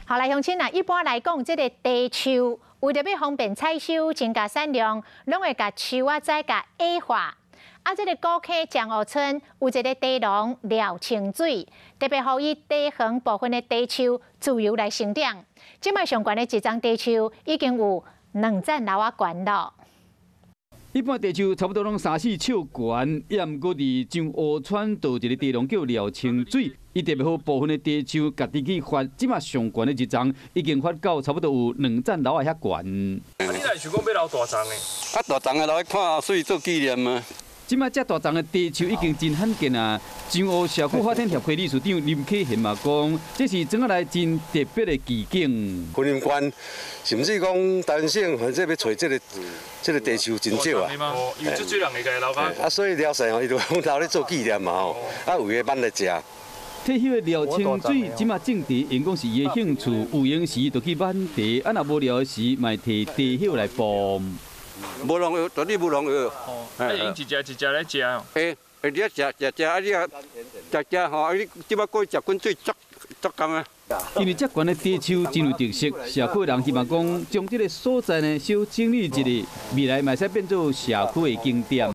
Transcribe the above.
好来，乡亲啊，一般来讲，这个地树为着要方便采收、增加产量，拢会甲树仔仔甲矮化。啊，这个古溪江湖村有一个地龙廖清水，特别予伊地横部分的地树自由来生长。即卖上悬的一丛地树已经有2层楼啊悬了。 一般地树差不多拢3、4尺悬，也毋过伫上湖川倒一个地龙叫廖清水，伊特别好部分的地树家己去发，即马上悬的一丛已经发到差不多有2层楼啊遐悬。啊，你若想讲要留大丛的？啊，大丛的留来看水做纪念啊。 即马遮大丛的地树已经真罕见啊！上湖社区发展协会理事长林启贤嘛讲，这是整个来真特别的奇景。云林县甚至讲台湾省，反正要找这个地树真少啊。哦，因为足少人会家留下。啊，所以了晒吼，伊就留咧做纪念嘛吼，啊有个慢来食。退休的廖清水，即马种茶，因讲是伊的兴趣，有闲时就去挽茶，啊若无聊时，嘛摕茶叶来煲。 无农药，绝对无农药。啊，用一只来食哦。诶，你食，啊你啊，食吼，啊你即摆过食滚水足甘啊。因为遮悬的地树真有特色，社区人希望讲将这个所在呢小整理一下，未来嘛使变做社区的景点。